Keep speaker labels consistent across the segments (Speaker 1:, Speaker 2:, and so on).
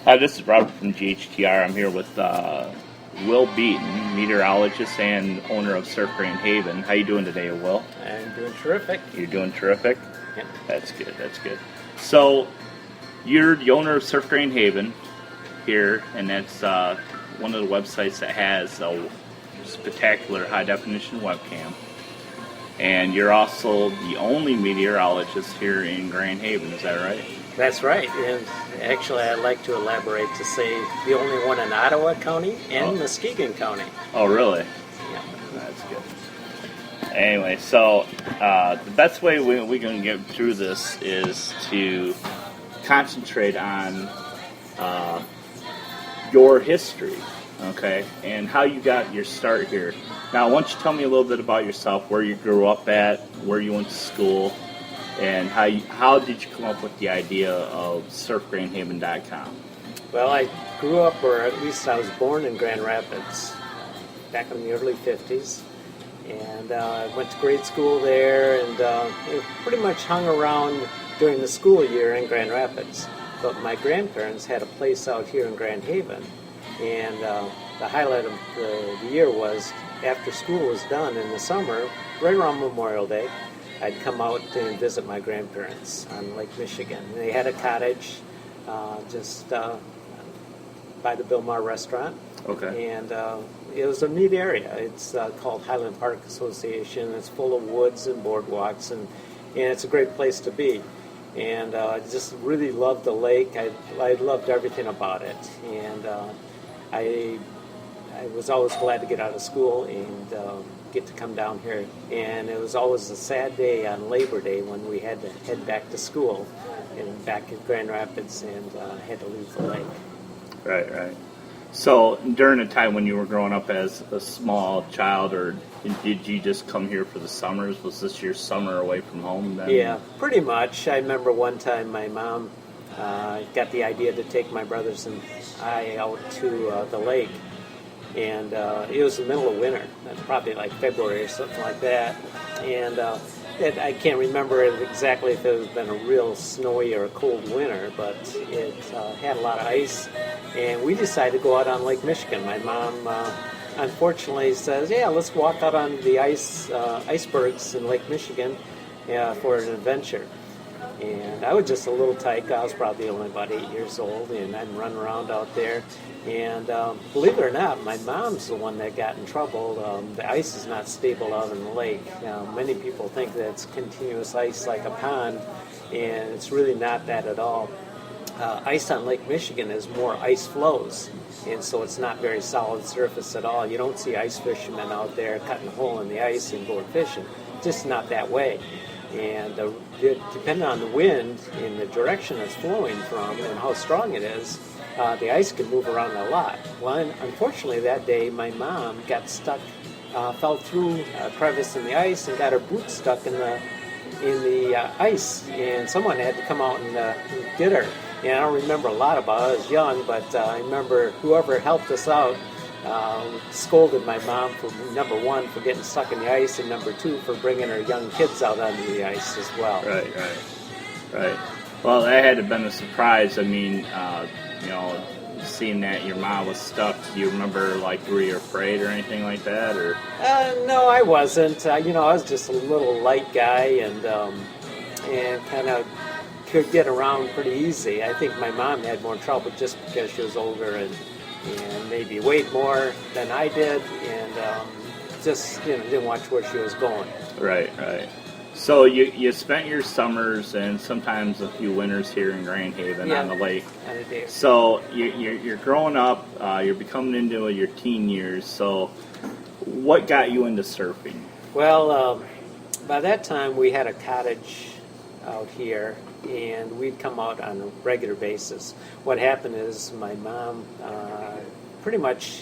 Speaker 1: Hi, this is Robert from GHTR. I'm here with Will Beaton, meteorologist and owner of Surf Grand Haven. How you doing today, Will?
Speaker 2: I'm doing terrific.
Speaker 1: You're doing terrific?
Speaker 2: Yep.
Speaker 1: That's good, that's good. So, you're the owner of Surf Grand Haven here, and that's one of the websites that has a spectacular high-definition webcam. And you're also the only meteorologist here in Grand Haven, is that right?
Speaker 2: That's right. And actually, I'd like to elaborate to say the only one in Ottawa County and Muskegon County.
Speaker 1: Oh, really?
Speaker 2: Yeah.
Speaker 1: That's good. Anyway, so the best way we can get through this is to concentrate on your history, okay, and how you got your start here. Now, why don't you tell me a little bit about yourself, where you grew up at, where you went to school, and how did you come up with the idea of surfgrandhaven.com?
Speaker 2: Well, I grew up, or at least I was born in Grand Rapids back in the early 50s. And I went to grade school there and pretty much hung around during the school year in Grand Rapids. But my grandparents had a place out here in Grand Haven. And the highlight of the year was after school was done in the summer, right around Memorial Day, I'd come out and visit my grandparents on Lake Michigan. And they had a cottage just by the Bilmar restaurant.
Speaker 1: Okay.
Speaker 2: And it was a neat area. It's called Highland Park Association. It's full of woods and boardwalks, and it's a great place to be. And I just really loved the lake. I loved everything about it. And I was always glad to get out of school and get to come down here. And it was always a sad day on Labor Day when we had to head back to school and back in Grand Rapids and had to leave the lake.
Speaker 1: Right, right. So during the time when you were growing up as a small child, or did you just come here for the summers? Was this your summer away from home then?
Speaker 2: Yeah, pretty much. I remember one time my mom got the idea to take my brothers and I out to the lake. And it was the middle of winter, probably like February or something like that. And I can't remember exactly if it had been a real snowy or a cold winter, but it had a lot of ice. And we decided to go out on Lake Michigan. My mom, unfortunately, says, "Yeah, let's walk out on the icebergs in Lake Michigan for an adventure." And I was just a little tyke. I was probably only about 8 years old, and I'm running around out there. And believe it or not, my mom's the one that got in trouble. The ice is not stable out in the lake. Many people think that it's continuous ice like a pond, and it's really not that at all. Ice on Lake Michigan is more ice flows, and so it's not very solid surface at all. You don't see ice fishermen out there cutting a hole in the ice and going fishing. Just not that way. And depending on the wind and the direction it's flowing from and how strong it is, the ice can move around a lot. Well, unfortunately that day my mom got stuck, fell through a crevice in the ice and got her boot stuck in the ice, and someone had to come out and get her. And I don't remember a lot about it. I was young, but I remember whoever helped us out scolded my mom for, number one, for getting stuck in the ice, and number two, for bringing her young kids out onto the ice as well.
Speaker 1: Right. Well, that had to have been a surprise. I mean, seeing that your mom was stuck, do you remember, like, were you afraid or anything like that? Or
Speaker 2: no, I wasn't. I was just a little light guy and kind of could get around pretty easy. I think my mom had more trouble just because she was older and maybe weighed more than I did, and just didn't watch where she was going.
Speaker 1: Right. So you spent your summers and sometimes a few winters here in Grand Haven on the lake.
Speaker 2: I did.
Speaker 1: So you're growing up, you're becoming into your teen years. So what got you into surfing?
Speaker 2: Well, by that time we had a cottage out here, and we'd come out on a regular basis. What happened is my mom, pretty much,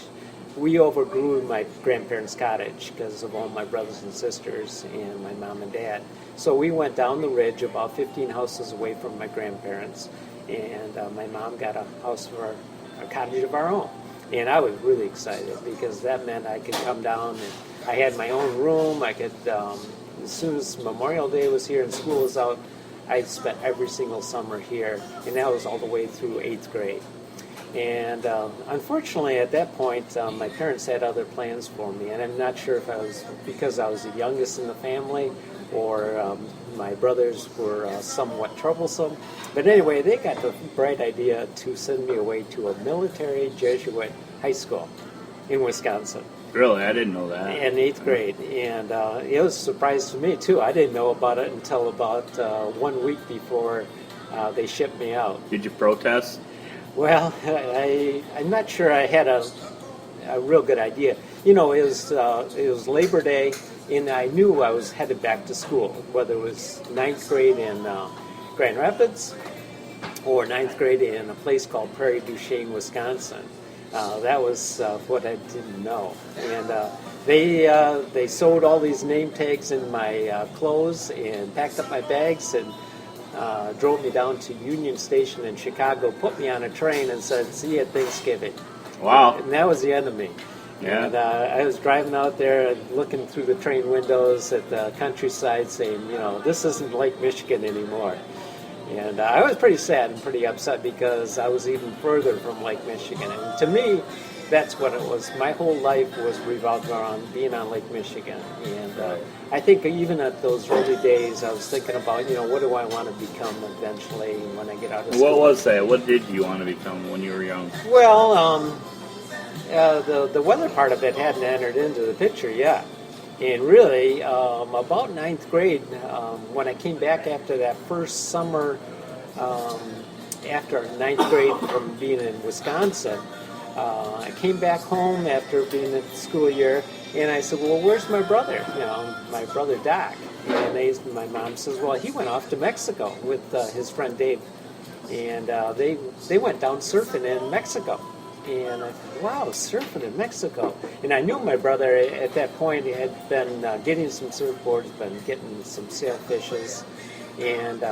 Speaker 2: we overgrew my grandparents' cottage because of all my brothers and sisters and my mom and dad. So we went down the ridge about 15 houses away from my grandparents, and my mom got a house for a cottage of our own. And I was really excited because that meant I could come down and I had my own room. I could, as soon as Memorial Day was here and school was out, I spent every single summer here, and that was all the way through 8th grade. And unfortunately, at that point, my parents had other plans for me, and I'm not sure if I was because I was the youngest in the family, or my brothers were somewhat troublesome. But anyway, they got the bright idea to send me away to a military Jesuit high school in Wisconsin.
Speaker 1: Really, I didn't know that.
Speaker 2: In 8th grade, and it was a surprise to me too. I didn't know about it until about 1 week before they shipped me out.
Speaker 1: Did you protest?
Speaker 2: Well, I'm not sure I had a real good idea. You know, it was Labor Day, and I knew I was headed back to school, whether it was 9th grade in Grand Rapids or 9th grade in a place called Prairie du Chien, Wisconsin. That was what I didn't know. And they sewed all these name tags in my clothes and packed up my bags and drove me down to Union Station in Chicago, put me on a train, and said, "See you at Thanksgiving."
Speaker 1: Wow.
Speaker 2: And that was the end of me.
Speaker 1: Yeah.
Speaker 2: And I was driving out there, looking through the train windows at the countryside, saying, you know, this isn't Lake Michigan anymore. And I was pretty sad and pretty upset because I was even further from Lake Michigan. And to me, that's what it was. My whole life was revolved around being on Lake Michigan. And I think even at those early days, I was thinking about, you know, what do I want to become eventually when I get out of school?
Speaker 1: What was that? What did you want to become when you were young?
Speaker 2: Well, the weather part of it hadn't entered into the picture yet. And really, about 9th grade, when I came back after that first summer, after 9th grade from being in Wisconsin, I came back home after being at the school year, and I said, well, where's my brother? You know, my brother Doc. And my mom says, well, he went off to Mexico with his friend Dave. And they went down surfing in Mexico. And I thought, wow, surfing in Mexico. And I knew my brother at that point had been getting some surfboards, been getting some sailfishes, and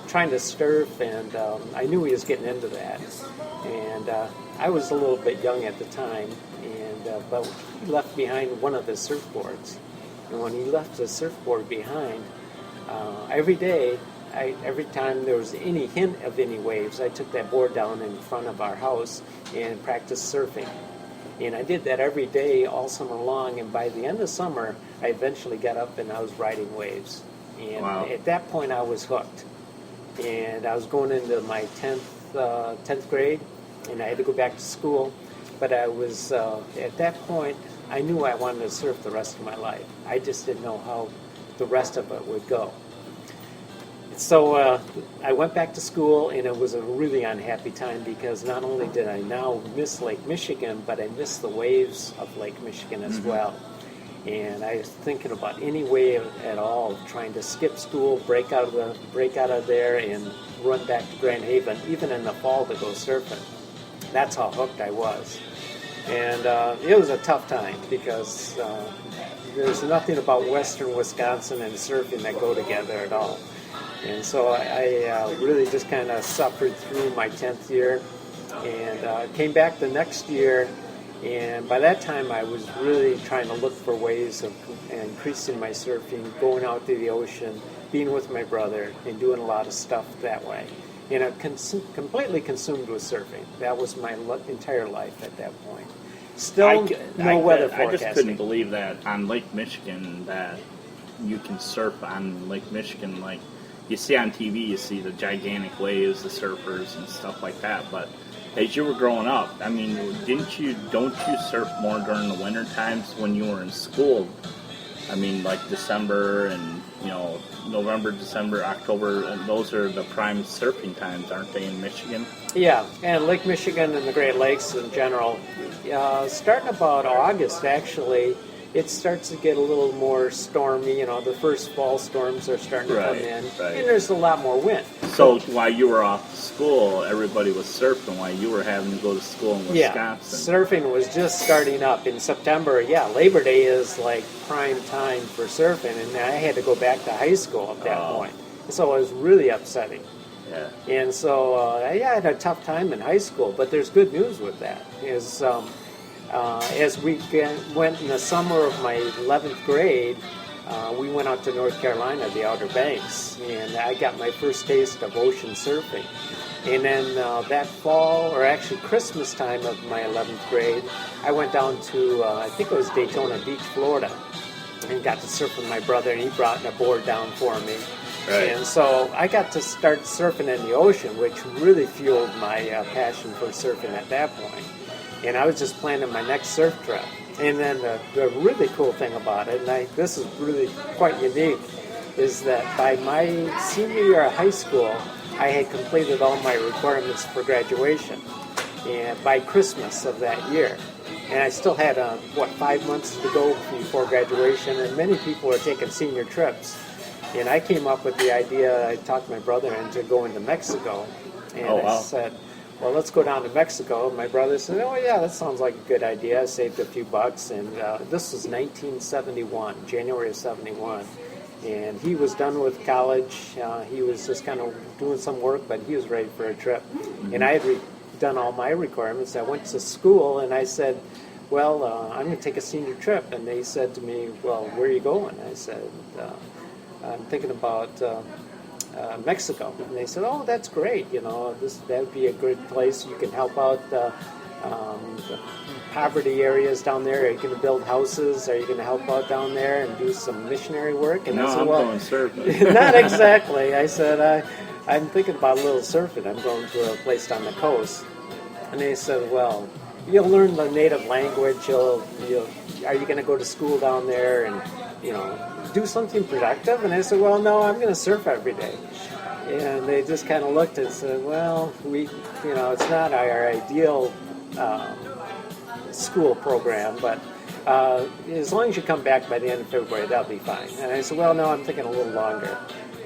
Speaker 2: trying to surf, and I knew he was getting into that. And I was a little bit young at the time, but he left behind one of his surfboards. And when he left the surfboard behind, every day, every time there was any hint of any waves, I took that board down in front of our house and practiced surfing. And I did that every day all summer long, and by the end of summer, I eventually got up and I was riding waves. And
Speaker 1: wow.
Speaker 2: At that point, I was hooked. And I was going into my 10th grade, and I had to go back to school. But I was, at that point, I knew I wanted to surf the rest of my life. I just didn't know how the rest of it would go. So I went back to school, and it was a really unhappy time because not only did I now miss Lake Michigan, but I missed the waves of Lake Michigan as well. And I was thinking about any way at all of trying to skip school, break out of there, and run back to Grand Haven, even in the fall, to go surfing. That's how hooked I was. And it was a tough time because there's nothing about western Wisconsin and surfing that go together at all. And so I really just kind of suffered through my 10th year and came back the next year. And by that time, I was really trying to look for ways of increasing my surfing, going out to the ocean, being with my brother, and doing a lot of stuff that way. And I completely consumed with surfing. That was my entire life at that point. Still, no weather forecasting.
Speaker 1: I just couldn't believe that on Lake Michigan that you can surf on Lake Michigan. Like you see on TV, you see the gigantic waves, the surfers, and stuff like that. But as you were growing up, I mean, don't you surf more during the winter times when you were in school? I mean, like December and, November, December, October, and those are the prime surfing times, aren't they, in Michigan?
Speaker 2: Yeah, and Lake Michigan and the Great Lakes in general, starting about August, actually, it starts to get a little more stormy. The first fall storms are starting to come in, and there's a lot more wind.
Speaker 1: So while you were off school, everybody was surfing while you were having to go to school in Wisconsin.
Speaker 2: Yeah, surfing was just starting up in September. Yeah, Labor Day is like prime time for surfing, and I had to go back to high school at that point. So it was really upsetting.
Speaker 1: Yeah.
Speaker 2: And so, I had a tough time in high school, but there's good news with that. As we went in the summer of my 11th grade, we went out to North Carolina, the Outer Banks, and I got my first taste of ocean surfing. And then that fall, or actually Christmas time of my 11th grade, I went down to, I think it was Daytona Beach, Florida, and got to surf with my brother, and he brought a board down for me.
Speaker 1: Right.
Speaker 2: And so I got to start surfing in the ocean, which really fueled my passion for surfing at that point. And I was just planning my next surf trip. And then the really cool thing about it, and this is really quite unique, is that by my senior year of high school, I had completed all my requirements for graduation, and by Christmas of that year. And I still had, 5 months to go before graduation, and many people were taking senior trips. And I came up with the idea, I talked my brother into going to Mexico, and I said, well, let's go down to Mexico. My brother said, oh, yeah, that sounds like a good idea. I saved a few bucks, and this was 1971, January of 71. And he was done with college. He was just kind of doing some work, but he was ready for a trip. And I had done all my requirements. I went to school, and I said, well, I'm going to take a senior trip. And they said to me, well, where are you going? I said, I'm thinking about Mexico. And they said, oh, that's great. You know, that would be a good place. You can help out the poverty areas down there. Are you going to build houses? Are you going to help out down there and do some missionary work? And
Speaker 1: no,
Speaker 2: I said,
Speaker 1: I'm
Speaker 2: well,
Speaker 1: going surfing.
Speaker 2: not exactly. I said, I'm thinking about a little surfing. I'm going to a place on the coast. And they said, well, you'll learn the native language. Are you going to go to school down there and, you know, do something productive? And I said, well, no, I'm going to surf every day. And they just kind of looked and said, well, it's not our ideal school program, but as long as you come back by the end of February, that'll be fine. And I said, well, no, I'm thinking a little longer.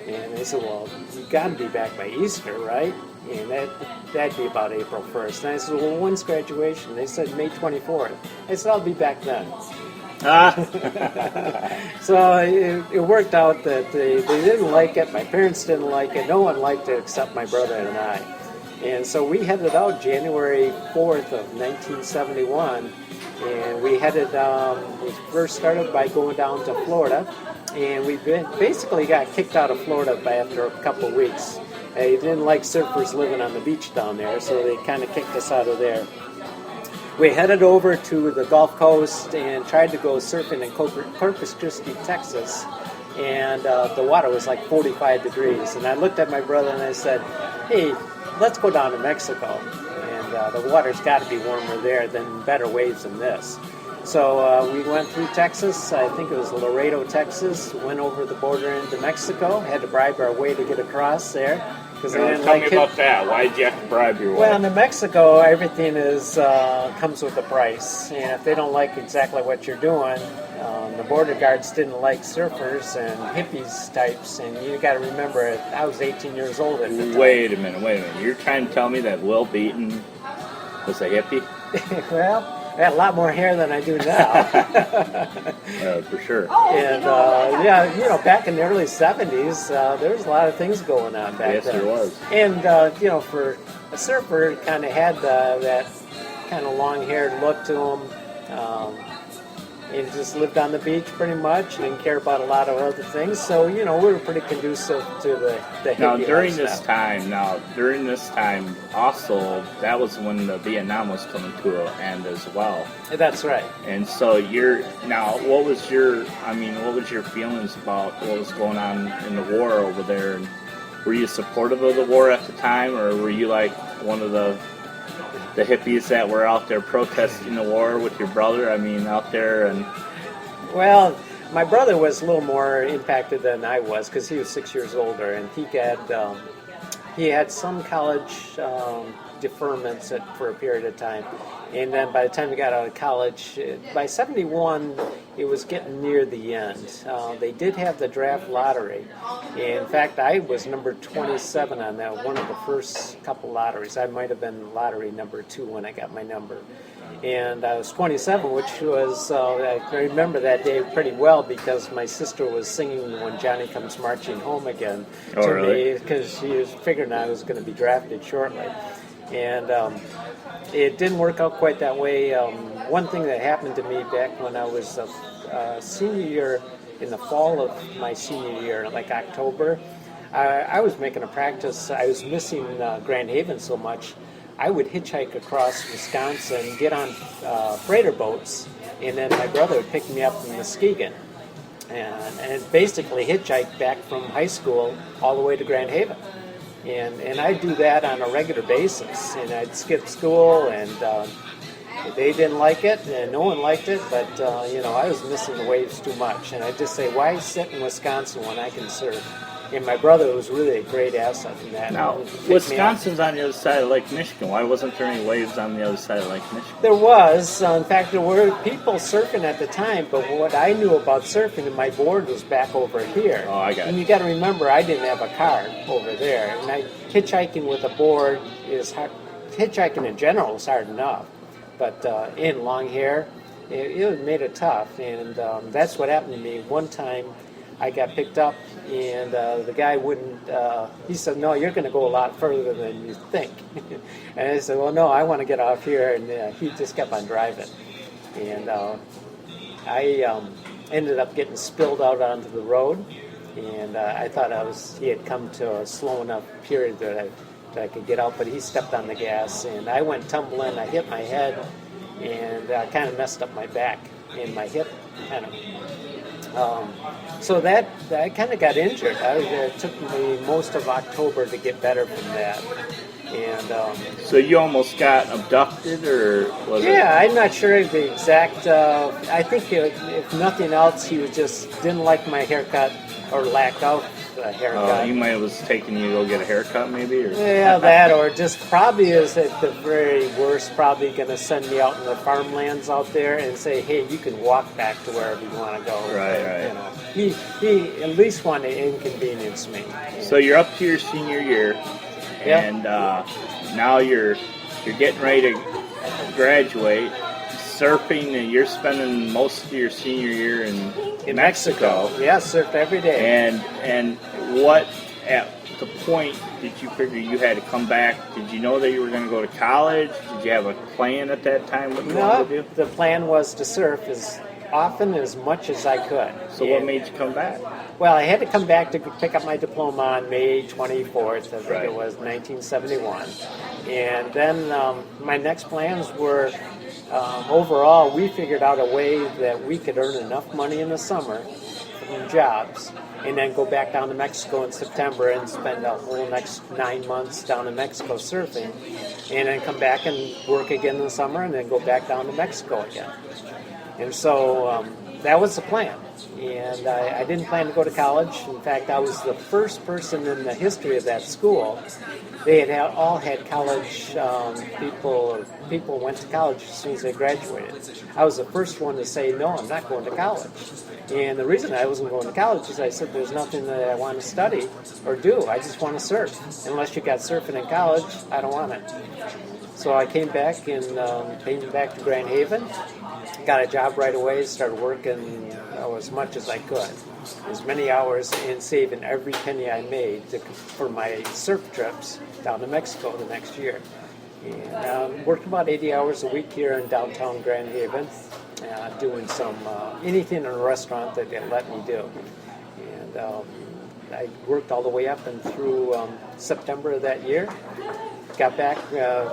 Speaker 2: And they said, well, you got to be back by Easter, right? And that'd be about April 1st. And I said, well, when's graduation? They said May 24th. I said, I'll be back then. So it worked out that they didn't like it. My parents didn't like it. No one liked it except my brother and I. And so we headed out January 4th of 1971. And we headed, we first started by going down to Florida. And we basically got kicked out of Florida after a couple of weeks. They didn't like surfers living on the beach down there, so they kind of kicked us out of there. We headed over to the Gulf Coast and tried to go surfing in Corpus Christi, Texas, and the water was like 45 degrees. And I looked at my brother and I said, hey, let's go down to Mexico. And the water's got to be warmer there than better waves than this. So we went through Texas. I think it was Laredo, Texas. Went over the border into Mexico. Had to bribe our way to get across there.
Speaker 1: Tell me about that. Why did you have to bribe your way?
Speaker 2: Well, in Mexico, everything comes with a price. And if they don't like exactly what you're doing, the border guards didn't like surfers and hippies types. And you got to remember, I was 18 years old at the time.
Speaker 1: Wait a minute. You're trying to tell me that Will Beaton was a hippie?
Speaker 2: Well, I had a lot more hair than I do now.
Speaker 1: For sure.
Speaker 2: And, back in the early 70s, there was a lot of things going on back then.
Speaker 1: Yes, there was.
Speaker 2: And, for a surfer, kind of had that kind of long-haired look to him. And just lived on the beach pretty much. Didn't care about a lot of other things. So, we were pretty conducive to the hippie
Speaker 1: Now, during
Speaker 2: lifestyle.
Speaker 1: this time, also, that was when the Vietnam was coming to an end as well.
Speaker 2: That's right.
Speaker 1: And so what was your feelings about what was going on in the war over there? And were you supportive of the war at the time, or were you like one of the hippies that were out there protesting the war with your brother? Out there and...
Speaker 2: Well, my brother was a little more impacted than I was because he was 6 years older, and he had some college deferments for a period of time. And then by the time he got out of college, by 71, it was getting near the end. They did have the draft lottery. In fact, I was number 27 on that, one of the first couple lotteries. I might have been lottery number 2 when I got my number. And I was 27, which was, I remember that day pretty well because my sister was singing When Johnny Comes Marching Home Again to me because she was figuring I was going to be drafted shortly. And it didn't work out quite that way. One thing that happened to me back when I was a senior year, in the fall of my senior year, like October, I was making a practice. I was missing Grand Haven so much. I would hitchhike across Wisconsin, get on freighter boats, and then my brother would pick me up in Muskegon, and basically hitchhike back from high school all the way to Grand Haven. And I'd do that on a regular basis, and I'd skip school, and they didn't like it, and no one liked it, but I was missing the waves too much, and I'd just say, why sit in Wisconsin when I can surf? And my brother was really a great asset in that.
Speaker 1: Now, Wisconsin's on the other side of Lake Michigan. Why wasn't there any waves on the other side of Lake Michigan?
Speaker 2: There was. In fact, there were people surfing at the time, but what I knew about surfing, and my board was back over here.
Speaker 1: Oh, I got it.
Speaker 2: And you got to remember, I didn't have a car over there. And hitchhiking with a board is hard. Hitchhiking in general is hard enough, but in long hair, it made it tough. And that's what happened to me. One time, I got picked up, and the guy wouldn't, he said, no, you're going to go a lot further than you think. And I said, well, no, I want to get off here, and he just kept on driving. And I ended up getting spilled out onto the road, and I thought he had come to a slow enough period that I could get out, but he stepped on the gas, and I went tumbling, I hit my head, and kind of messed up my back, and my hip kind of... so that I kind of got injured. It took me most of October to get better from that. And
Speaker 1: so you almost got abducted, or was it?
Speaker 2: Yeah, I'm not sure the exact. I think if nothing else, he didn't like my haircut or lack of a haircut.
Speaker 1: He might have was taking you to go get a haircut, maybe? Or?
Speaker 2: Yeah, that, or just probably is at the very worst, probably going to send me out in the farmlands out there and say, hey, you can walk back to wherever you want to go.
Speaker 1: Right.
Speaker 2: He at least wanted to inconvenience me.
Speaker 1: So you're up to your senior year, and now you're getting ready to graduate, surfing, and you're spending most of your senior year in Mexico.
Speaker 2: Yeah, surfed every day.
Speaker 1: And what, at the point, did you figure you had to come back? Did you know that you were going to go to college? Did you have a plan at that time what you wanted to do?
Speaker 2: The plan was to surf as often, as much as I could.
Speaker 1: So what made you come back?
Speaker 2: Well, I had to come back to pick up my diploma on May 24th, I think it was, 1971. And then my next plans were, overall, we figured out a way that we could earn enough money in the summer from jobs and then go back down to Mexico in September and spend the whole next 9 months down in Mexico surfing, and then come back and work again in the summer and then go back down to Mexico again. And so that was the plan. And I didn't plan to go to college. In fact, I was the first person in the history of that school. They had all had college people went to college as soon as they graduated. I was the first one to say, no, I'm not going to college. And the reason I wasn't going to college is I said, there's nothing that I want to study or do. I just want to surf. Unless you got surfing in college, I don't want it. So I came back to Grand Haven, got a job right away, started working as much as I could, as many hours, and saving every penny I made for my surf trips down to Mexico the next year. And worked about 80 hours a week here in downtown Grand Haven, doing some anything in a restaurant that they let me do. And I worked all the way up and through September of that year. Got back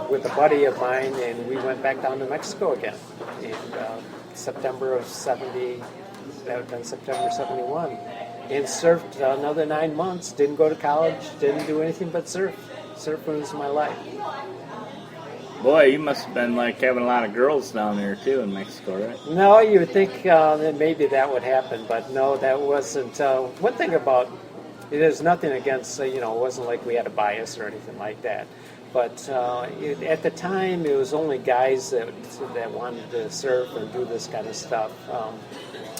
Speaker 2: with a buddy of mine, and we went back down to Mexico again. And September of 70, that would have been September 71. And surfed another 9 months, didn't go to college, didn't do anything but surf. Surfing was my life.
Speaker 1: Boy, you must have been like having a lot of girls down there too in Mexico, right?
Speaker 2: No, you would think that maybe that would happen, but no, that wasn't. One thing about there's nothing against, it wasn't like we had a bias or anything like that. But at the time, it was only guys that wanted to surf and do this kind of stuff.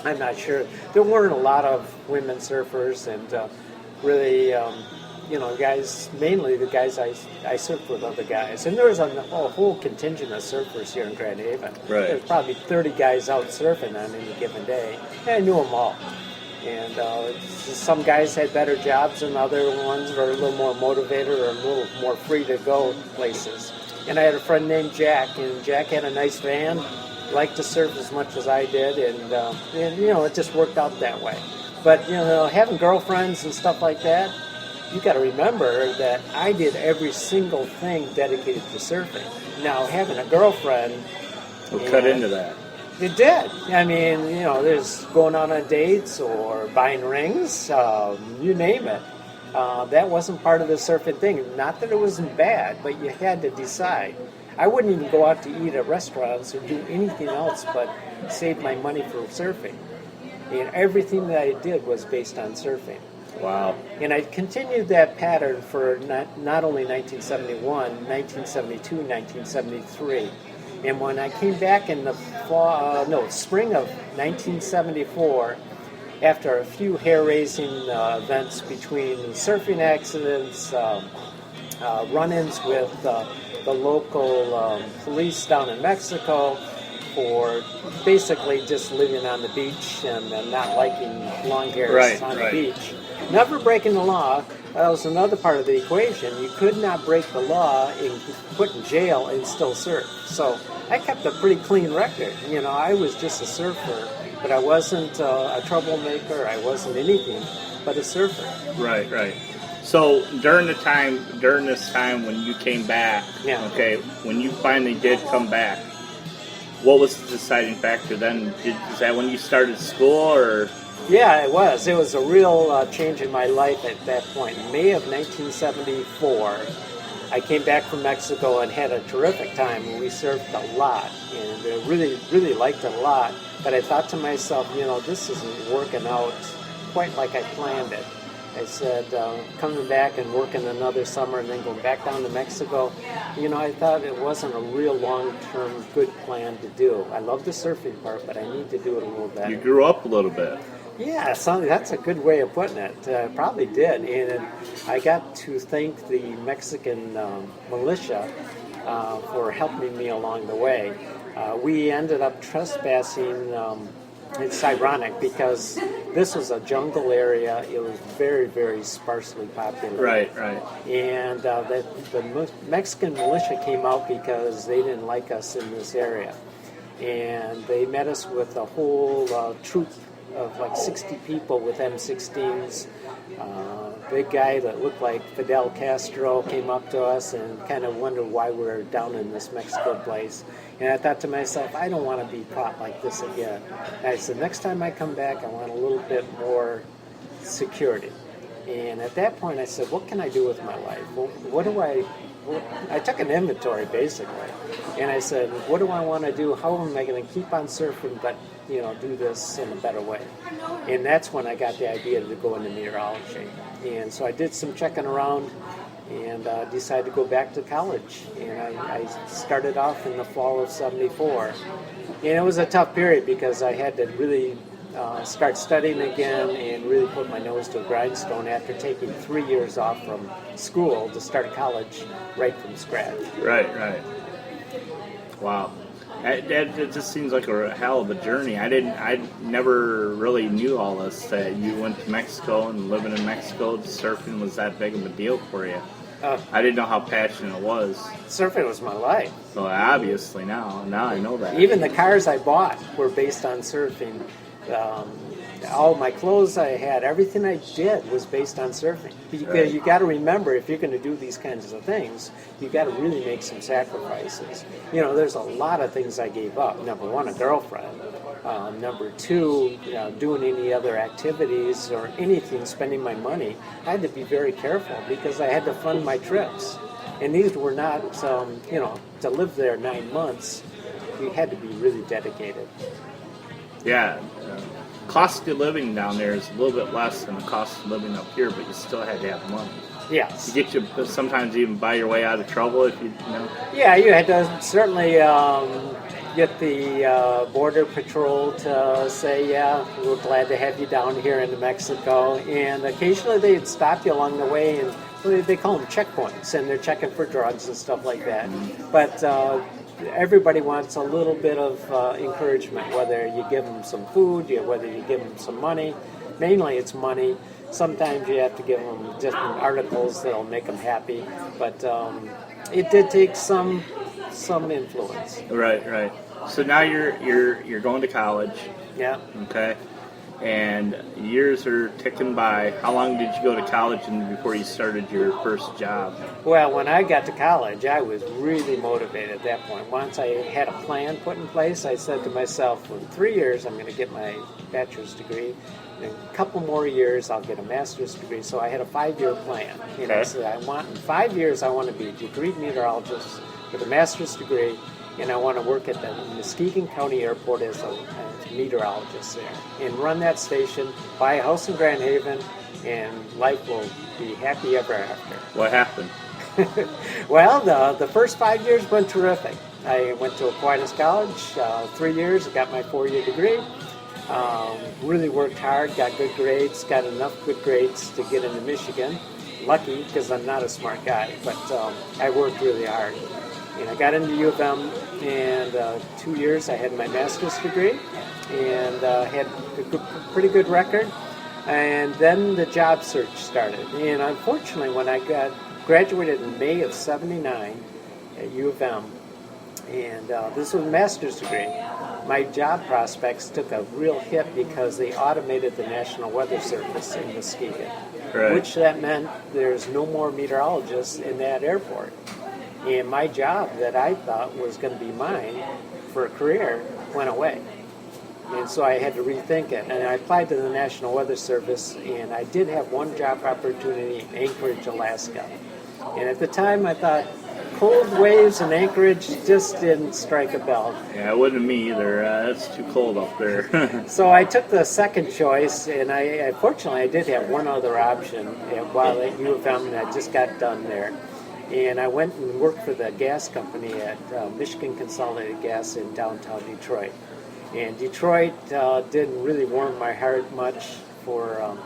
Speaker 2: I'm not sure. There weren't a lot of women surfers, and really, guys, mainly the guys I surfed with other guys. And there was a whole contingent of surfers here in Grand Haven.
Speaker 1: Right.
Speaker 2: There was probably 30 guys out surfing on any given day. And I knew them all. And some guys had better jobs than other ones, or a little more motivated or a little more free to go places. And I had a friend named Jack, and Jack had a nice van, liked to surf as much as I did, and it just worked out that way. But, having girlfriends and stuff like that, you got to remember that I did every single thing dedicated to surfing. Now, having a girlfriend,
Speaker 1: We'll cut into that.
Speaker 2: it did. I mean, there's going out on dates or buying rings, you name it. That wasn't part of the surfing thing. Not that it wasn't bad, but you had to decide. I wouldn't even go out to eat at restaurants or do anything else but save my money for surfing. And everything that I did was based on surfing.
Speaker 1: Wow.
Speaker 2: And I continued that pattern for not only 1971, 1972, 1973. And when I came back in the spring of 1974, after a few hair-raising events between surfing accidents, run-ins with the local police down in Mexico, for basically just living on the beach and not liking long hairs on the beach. Never breaking the law. That was another part of the equation. You could not break the law and put in jail and still surf. So I kept a pretty clean record. I was just a surfer, but I wasn't a troublemaker. I wasn't anything but a surfer.
Speaker 1: Right. So during this time when you came back, okay, when you finally did come back, what was the deciding factor then? Is that when you started school, or?
Speaker 2: Yeah, it was. It was a real change in my life at that point. In May of 1974, I came back from Mexico and had a terrific time. We surfed a lot, and I really liked it a lot. But I thought to myself, this isn't working out quite like I planned it. I said, coming back and working another summer and then going back down to Mexico, I thought it wasn't a real long-term good plan to do. I love the surfing part, but I need to do it a little better.
Speaker 1: You grew up a little bit.
Speaker 2: Yeah, that's a good way of putting it. I probably did. And I got to thank the Mexican militia for helping me along the way. We ended up trespassing. It's ironic because this was a jungle area. It was very, very sparsely populated.
Speaker 1: Right.
Speaker 2: And the Mexican militia came out because they didn't like us in this area. And they met us with a whole troop of like 60 people with M16s. Big guy that looked like Fidel Castro came up to us and kind of wondered why we were down in this Mexico place. And I thought to myself, I don't want to be caught like this again. And I said, next time I come back, I want a little bit more security. And at that point, I said, what can I do with my life? I took an inventory, basically. And I said, what do I want to do? How am I going to keep on surfing, but do this in a better way? And that's when I got the idea to go into meteorology. And so I did some checking around and decided to go back to college. And I started off in the fall of '74. And it was a tough period because I had to really start studying again and really put my nose to a grindstone after taking 3 years off from school to start college right from scratch.
Speaker 1: Right. Wow. That just seems like a hell of a journey. I never really knew all this, that you went to Mexico and living in Mexico, surfing was that big of a deal for you. I didn't know how passionate it was.
Speaker 2: Surfing was my life.
Speaker 1: So obviously now I know that.
Speaker 2: Even the cars I bought were based on surfing. All my clothes I had, everything I did was based on surfing. Because you got to remember, if you're going to do these kinds of things, you got to really make some sacrifices. There's a lot of things I gave up. Number one, a girlfriend. Number two, doing any other activities or anything, spending my money. I had to be very careful because I had to fund my trips. And these were not, to live there 9 months, you had to be really dedicated.
Speaker 1: Yeah. Cost of living down there is a little bit less than the cost of living up here, but you still had to have money.
Speaker 2: Yes.
Speaker 1: To get you sometimes even buy your way out of trouble if you know.
Speaker 2: Yeah, you had to certainly get the Border Patrol to say, yeah, we're glad to have you down here in Mexico. And occasionally they'd stop you along the way, and they call them checkpoints, and they're checking for drugs and stuff like that. But everybody wants a little bit of encouragement, whether you give them some food, whether you give them some money. Mainly it's money. Sometimes you have to give them different articles that'll make them happy. But it did take some influence.
Speaker 1: Right. So now you're going to college.
Speaker 2: Yeah.
Speaker 1: Okay. and years are ticking by. How long did you go to college and before you started your first job?
Speaker 2: Well, when I got to college, I was really motivated at that point. Once I had a plan put in place, I said to myself, in 3 years, I'm going to get my bachelor's degree. In a couple more years, I'll get a master's degree. So I had a 5-year plan. And I said, in 5 years, I want to be a degreed meteorologist with a master's degree, and I want to work at the Muskegon County Airport as a meteorologist there and run that station, buy a house in Grand Haven, and life will be happy ever after.
Speaker 1: What happened?
Speaker 2: Well, the first 5 years went terrific. I went to Aquinas College, 3 years, got my 4-year degree. Really worked hard, got good grades, got enough good grades to get into Michigan. Lucky, because I'm not a smart guy, but I worked really hard. And I got into U of M, and 2 years I had my master's degree, and had a pretty good record. And then the job search started. And unfortunately, when I graduated in May of '79 at U of M, and this was a master's degree, my job prospects took a real hit because they automated the National Weather Service in Muskegon, which that meant there's no more meteorologists in that airport. And my job that I thought was going to be mine for a career went away. And so I had to rethink it. And I applied to the National Weather Service, and I did have one job opportunity in Anchorage, Alaska. And at the time I thought, cold waves in Anchorage just didn't strike a bell.
Speaker 1: Yeah, it wouldn't me either. It's too cold up there.
Speaker 2: So I took the second choice, and fortunately I did have one other option while at U of M, and I just got done there. And I went and worked for the gas company at Michigan Consolidated Gas in downtown Detroit. And Detroit didn't really warm my heart much for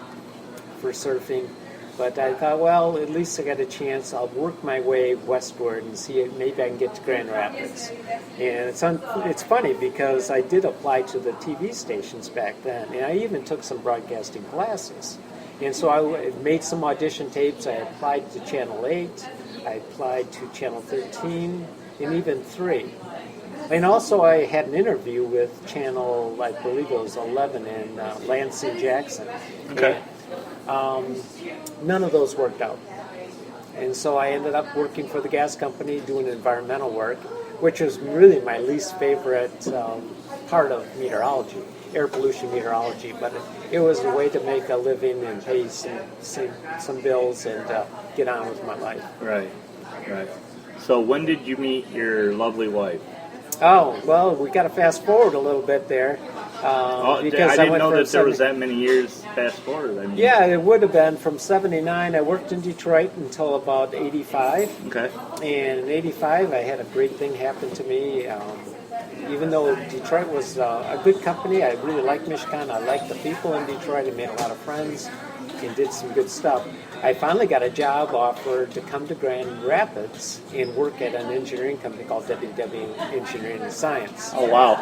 Speaker 2: surfing. But I thought, well, at least I got a chance. I'll work my way westward and see if maybe I can get to Grand Rapids. And it's funny because I did apply to the TV stations back then, and I even took some broadcasting classes. And so I made some audition tapes. I applied to Channel 8. I applied to Channel 13 and even 3. And also I had an interview with Channel, I believe it was 11 in Lansing, Jackson.
Speaker 1: Okay.
Speaker 2: And, none of those worked out. And so I ended up working for the gas company doing environmental work, which was really my least favorite part of meteorology, air pollution meteorology. But it was a way to make a living and pay some bills and get on with my life.
Speaker 1: Right. So when did you meet your lovely wife?
Speaker 2: Oh, well, we got to fast forward a little bit there.
Speaker 1: Because I didn't know that there was that many years fast forward. I mean.
Speaker 2: Yeah, it would have been from '79. I worked in Detroit until about '85.
Speaker 1: Okay.
Speaker 2: And in '85, I had a great thing happen to me. Even though Detroit was a good company, I really liked Michigan. I liked the people in Detroit. I made a lot of friends and did some good stuff. I finally got a job offer to come to Grand Rapids and work at an engineering company called WW Engineering and Science.
Speaker 1: Oh, wow.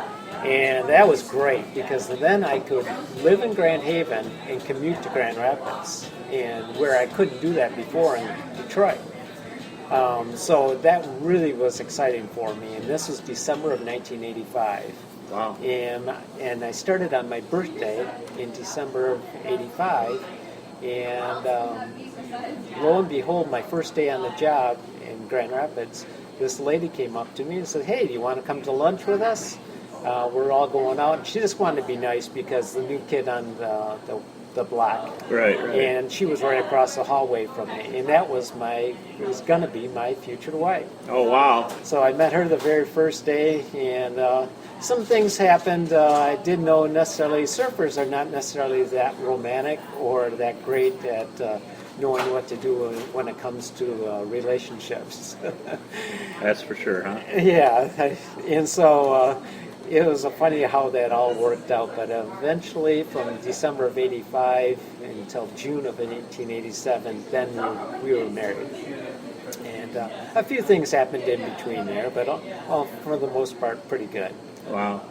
Speaker 2: And that was great because then I could live in Grand Haven and commute to Grand Rapids, and where I couldn't do that before in Detroit. So that really was exciting for me, and this was December of 1985.
Speaker 1: Wow.
Speaker 2: And I started on my birthday in December of '85, and lo and behold, my first day on the job in Grand Rapids, this lady came up to me and said, "Hey, do you want to come to lunch with us? We're all going out." And she just wanted to be nice because the new kid on the block.
Speaker 1: Right.
Speaker 2: And she was right across the hallway from me, and it was going to be my future wife.
Speaker 1: Oh, wow.
Speaker 2: So I met her the very first day, and some things happened. I didn't know necessarily surfers are not necessarily that romantic or that great at knowing what to do when it comes to relationships.
Speaker 1: That's for sure, huh?
Speaker 2: Yeah, and so it was funny how that all worked out, but eventually from December of '85 until June of 1987, then we were married. And a few things happened in between there, but all for the most part, pretty good.
Speaker 1: Wow.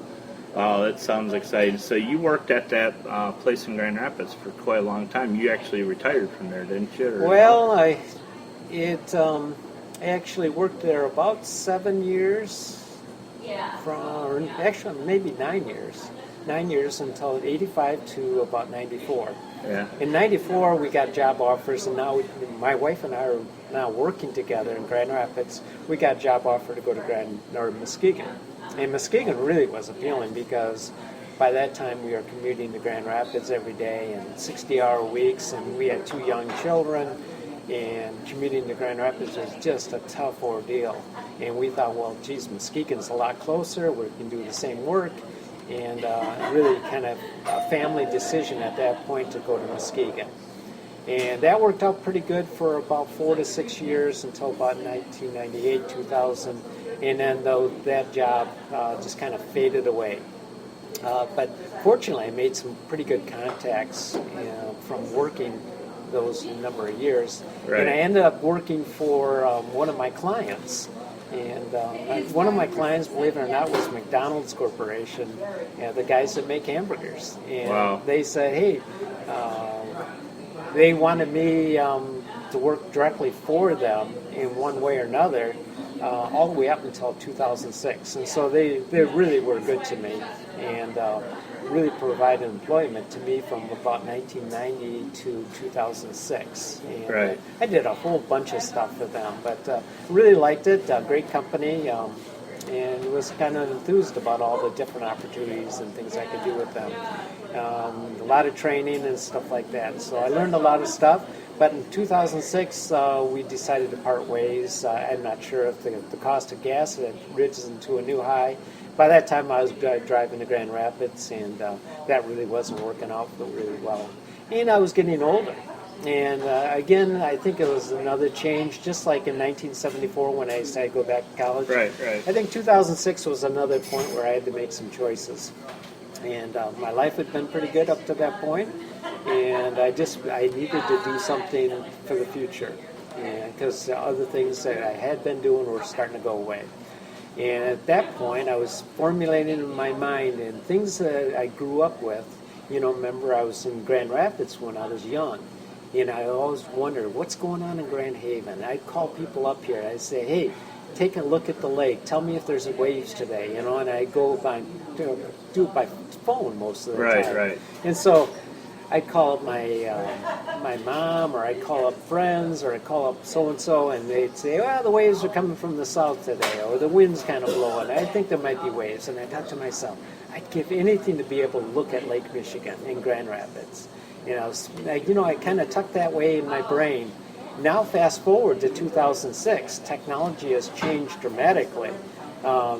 Speaker 1: Wow, that sounds exciting. So you worked at that place in Grand Rapids for quite a long time. You actually retired from there, didn't you? Or
Speaker 2: well, I actually worked there about 7 years. Actually maybe 9 years. 9 years until 85 to about 94.
Speaker 1: Yeah.
Speaker 2: In 94, we got job offers, and now my wife and I are now working together in Grand Rapids. We got a job offer to go to Muskegon. And Muskegon really was appealing because by that time we were commuting to Grand Rapids every day and 60-hour weeks, and we had 2 young children, and commuting to Grand Rapids was just a tough ordeal. And we thought, well, geez, Muskegon's a lot closer, we can do the same work, and really kind of a family decision at that point to go to Muskegon. And that worked out pretty good for about 4 to 6 years until about 1998, 2000, and then though that job just kind of faded away. But fortunately, I made some pretty good contacts from working those number of years.
Speaker 1: Right.
Speaker 2: And I ended up working for one of my clients. And one of my clients, believe it or not, was McDonald's Corporation, the guys that make hamburgers. And
Speaker 1: wow.
Speaker 2: They said, hey, they wanted me to work directly for them in one way or another all the way up until 2006. And so they really were good to me and really provided employment to me from about 1990 to 2006. And
Speaker 1: right.
Speaker 2: I did a whole bunch of stuff for them, but really liked it. Great company, and was kind of enthused about all the different opportunities and things I could do with them. A lot of training and stuff like that. So I learned a lot of stuff. But in 2006, we decided to part ways. I'm not sure if the cost of gas had risen to a new high. By that time, I was driving to Grand Rapids, and that really wasn't working out really well. And I was getting older. And again, I think it was another change, just like in 1974 when I decided to go back to college.
Speaker 1: Right.
Speaker 2: I think 2006 was another point where I had to make some choices. And my life had been pretty good up to that point, and I needed to do something for the future, because the other things that I had been doing were starting to go away. And at that point, I was formulating in my mind and things that I grew up with. Remember I was in Grand Rapids when I was young, and I always wondered, what's going on in Grand Haven? I'd call people up here, and I'd say, hey, take a look at the lake. Tell me if there's waves today, and I go do it by phone most of the time.
Speaker 1: Right.
Speaker 2: And so I'd call up my mom, or I'd call up friends, or I'd call up so-and-so, and they'd say, well, the waves are coming from the south today, or the wind's kind of blowing. I think there might be waves. And I thought to myself, I'd give anything to be able to look at Lake Michigan in Grand Rapids. I kind of tucked that way in my brain. Now fast forward to 2006, technology has changed dramatically.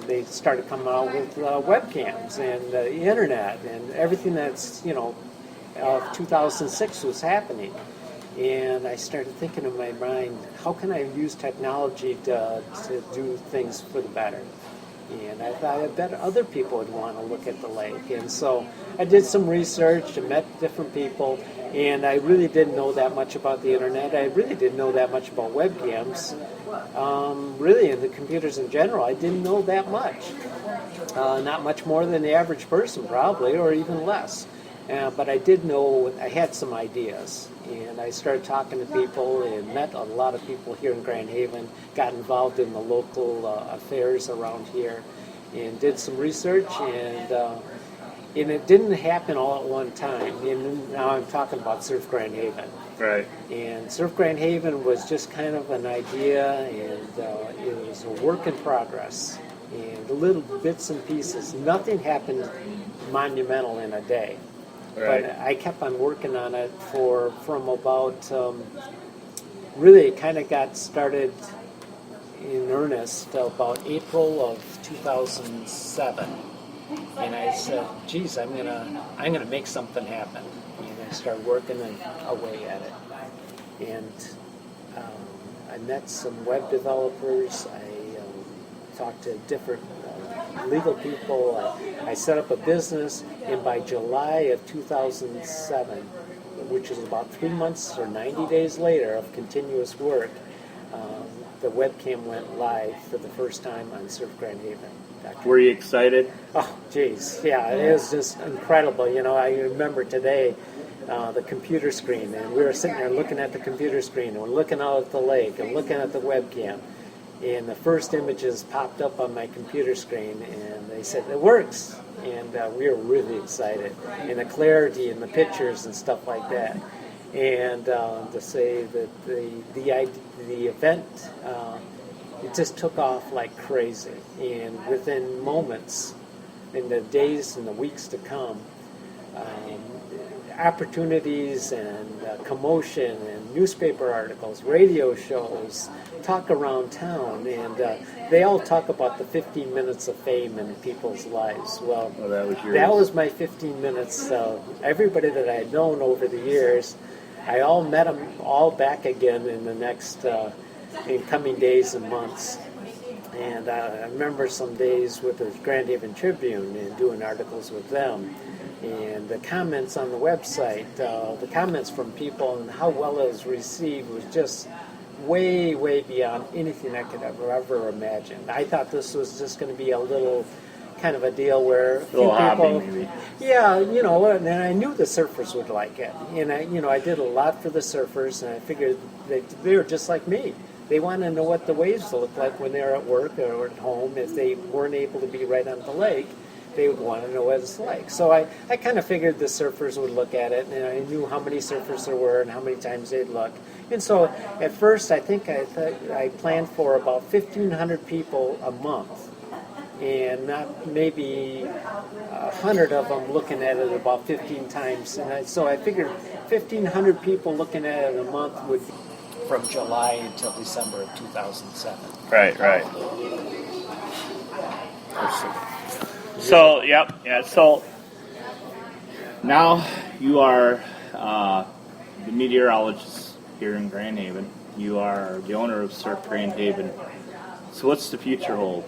Speaker 2: They started coming out with webcams and the internet and everything that's, 2006 was happening. And I started thinking in my mind, how can I use technology to do things for the better? And I thought I bet other people would want to look at the lake. And so I did some research and met different people, and I really didn't know that much about the internet. I really didn't know that much about webcams. Really, in the computers in general, I didn't know that much. Not much more than the average person, probably, or even less. But I did know I had some ideas. And I started talking to people and met a lot of people here in Grand Haven, got involved in the local affairs around here, and did some research, and it didn't happen all at one time. And now I'm talking about Surf Grand Haven.
Speaker 1: Right.
Speaker 2: And Surf Grand Haven was just kind of an idea, and it was a work in progress, and little bits and pieces. Nothing happened monumental in a day.
Speaker 1: Right.
Speaker 2: But I kept on working on it from about, really it kind of got started in earnest about April of 2007. And I said, geez, I'm gonna make something happen. And I started working away at it. And I met some web developers. I talked to different legal people. I set up a business, and by July of 2007, which is about 3 months or 90 days later of continuous work, the webcam went live for the first time on Surf Grand Haven.
Speaker 1: Were you excited?
Speaker 2: Oh, geez, yeah, it was just incredible. I remember today the computer screen, and we were sitting there looking at the computer screen, and we're looking out at the lake and looking at the webcam. And the first images popped up on my computer screen, and they said, it works. And we were really excited. And the clarity in the pictures and stuff like that. And to say that the event, it just took off like crazy. And within moments, in the days and the weeks to come, opportunities and commotion and newspaper articles, radio shows, talk around town, and they all talk about the 15 minutes of fame in people's lives. Well,
Speaker 1: that was yours.
Speaker 2: That was my 15 minutes. Everybody that I had known over the years, I all met them all back again in the next in coming days and months. And I remember some days with the Grand Haven Tribune and doing articles with them. And the comments on the website, the comments from people and how well it was received was just way, way beyond anything I could ever imagine. I thought this was just going to be a little kind of a deal where a few
Speaker 1: hobby,
Speaker 2: people,
Speaker 1: maybe.
Speaker 2: yeah, and I knew the surfers would like it. And I did a lot for the surfers, and I figured they were just like me. They want to know what the waves look like when they're at work or at home. If they weren't able to be right on the lake, they would want to know what it's like. So I kind of figured the surfers would look at it, and I knew how many surfers there were and how many times they'd look. And so at first, I think I planned for about 1,500 people a month, and not maybe 100 of them looking at it about 15 times. And so I figured 1,500 people looking at it a month would be from July until December of 2007.
Speaker 1: Right. So, so now you are the meteorologist here in Grand Haven. You are the owner of Surf Grand Haven. So what's the future hold?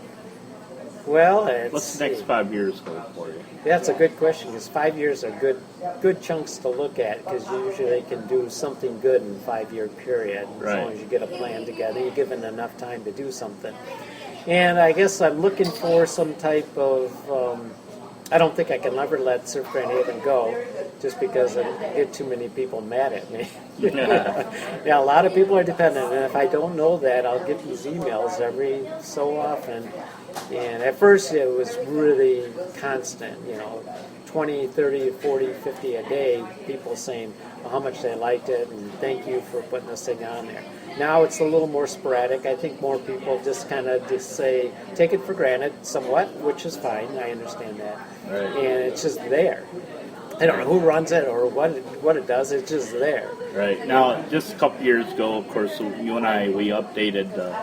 Speaker 2: Well,
Speaker 1: what's the next 5 years hold for you?
Speaker 2: That's a good question, because 5 years are good chunks to look at, because you usually can do something good in a 5-year period. As long as you get a plan together, you're given enough time to do something. And I guess I'm looking for some type of, I don't think I can ever let Surf Grand Haven go, just because I get too many people mad at me. Yeah, a lot of people are dependent, and if I don't know that, I'll get these emails every so often. And at first it was really constant, 20, 30, 40, 50 a day, people saying how much they liked it and thank you for putting this thing on there. Now it's a little more sporadic. I think more people just kind of say, take it for granted somewhat, which is fine. I understand that.
Speaker 1: Right.
Speaker 2: And it's just there. I don't know who runs it or what it does. It's just there.
Speaker 1: Right. Now, just a couple years ago, of course, you and I, we updated the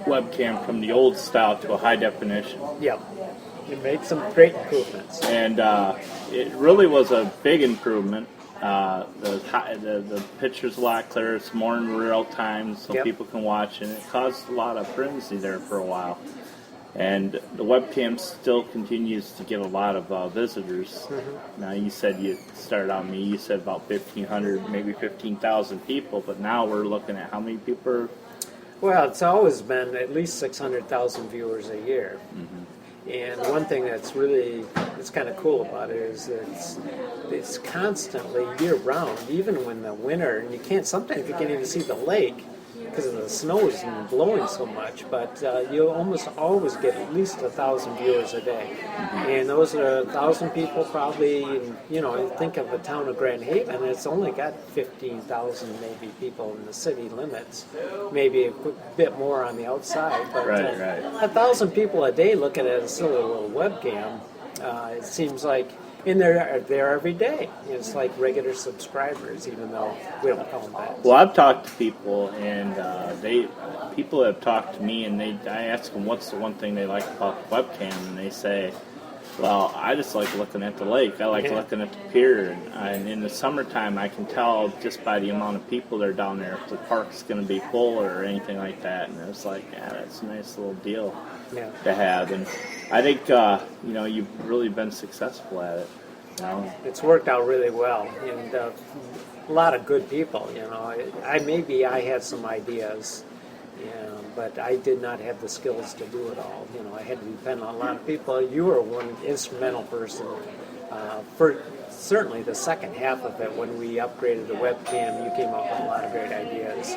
Speaker 1: webcam from the old style to a high definition.
Speaker 2: Yep. We made some great improvements.
Speaker 1: And it really was a big improvement. The picture's a lot clearer. It's more in real time, so people can watch. And it caused a lot of frenzy there for a while. And the webcam still continues to get a lot of visitors. Mm-hmm. Now, you said you started on me. You said about 1,500, maybe 15,000 people. But now we're looking at how many people are...
Speaker 2: Well, it's always been at least 600,000 viewers a year. Mm-hmm. And one thing that's kind of cool about it is it's constantly year-round, even when the winter, and sometimes you can't even see the lake because of the snow is blowing so much, but you almost always get at least 1,000 viewers a day. Mm-hmm. And those are 1,000 people probably, think of the town of Grand Haven, it's only got 15,000 maybe people in the city limits, maybe a bit more on the outside, but 1,000 people a day looking at a silly little webcam, it seems like, and they're there every day. It's like regular subscribers, even though we don't call them that.
Speaker 1: Well, I've talked to people, and people have talked to me, and I ask them what's the one thing they like about the webcam, and they say, well, I just like looking at the lake. I like looking at the pier, and in the summertime, I can tell just by the amount of people that are down there if the park's going to be full or anything like that. And it's like, that's a nice little deal to have. And I think, you've really been successful at it.
Speaker 2: It's worked out really well, and a lot of good people. I had some ideas, but I did not have the skills to do it all. I had to depend on a lot of people. You were one instrumental person for certainly the second half of it when we upgraded the webcam. You came up with a lot of great ideas,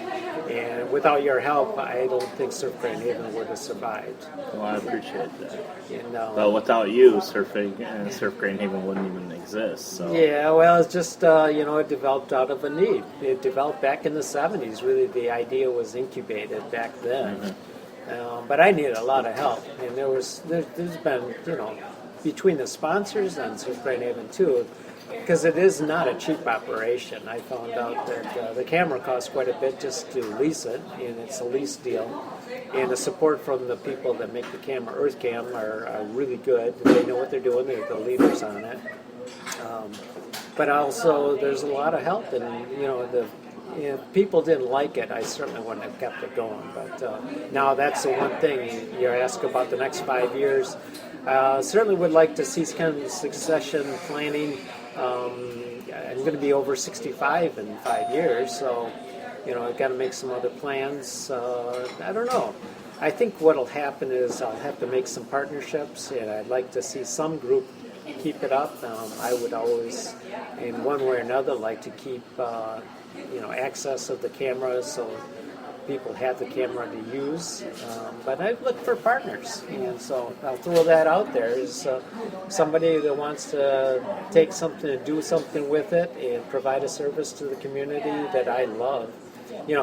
Speaker 2: and without your help, I don't think Surf Grand Haven would have survived.
Speaker 1: Well, I appreciate that.
Speaker 2: But
Speaker 1: without you, Surf Grand Haven wouldn't even exist. So
Speaker 2: yeah, well, it's just it developed out of a need. It developed back in the '70s. Really, the idea was incubated back then. But I needed a lot of help, and there's been between the sponsors and Surf Grand Haven too, because it is not a cheap operation. I found out that the camera costs quite a bit just to lease it, and it's a lease deal. And the support from the people that make the camera, EarthCam, are really good. They know what they're doing. They're the leaders on it. But also, there's a lot of help, and if people didn't like it, I certainly wouldn't have kept it going. But now that's the one thing you ask about the next 5 years. Certainly would like to see kind of succession planning. I'm going to be over 65 in 5 years, so I've got to make some other plans. I don't know. I think what'll happen is I'll have to make some partnerships, and I'd like to see some group keep it up. I would always, in one way or another, like to keep access of the cameras so people have the camera to use. But I look for partners, and so I'll throw that out there. Is somebody that wants to take something and do something with it and provide a service to the community that I love.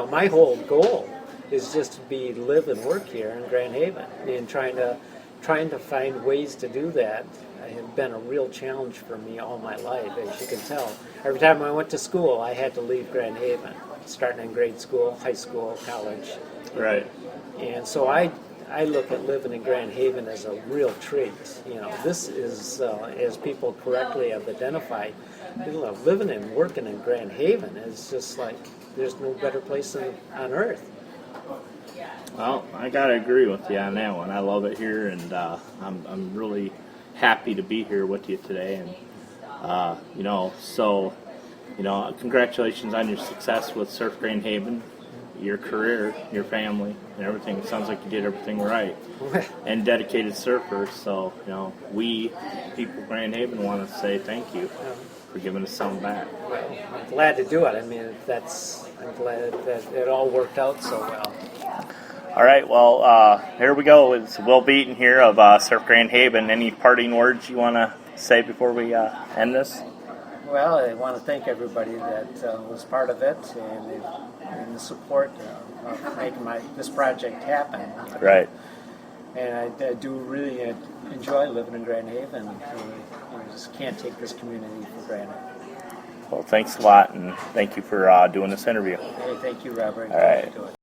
Speaker 2: My whole goal is just to live and work here in Grand Haven, and trying to find ways to do that has been a real challenge for me all my life, as you can tell. Every time I went to school, I had to leave Grand Haven, starting in grade school, high school, college.
Speaker 1: Right.
Speaker 2: And so I look at living in Grand Haven as a real treat. This is, as people correctly have identified, living and working in Grand Haven is just like there's no better place on earth.
Speaker 1: Well, I gotta agree with you on that one. I love it here, and I'm really happy to be here with you today. And congratulations on your success with Surf Grand Haven, your career, your family, and everything. It sounds like you did everything right. And dedicated surfers. So we people of Grand Haven want to say thank you for giving us something back.
Speaker 2: Well, I'm glad to do it. I mean, I'm glad that it all worked out so well.
Speaker 1: All right, well, here we go. It's Will Beaton here of Surf Grand Haven. Any parting words you want to say before we end this?
Speaker 2: Well, I want to thank everybody that was part of it and the support of making this project happen.
Speaker 1: Right.
Speaker 2: And I do really enjoy living in Grand Haven. I just can't take this community for granted.
Speaker 1: Well, thanks a lot, and thank you for doing this interview.
Speaker 2: Hey, thank you, Robert.
Speaker 1: All right.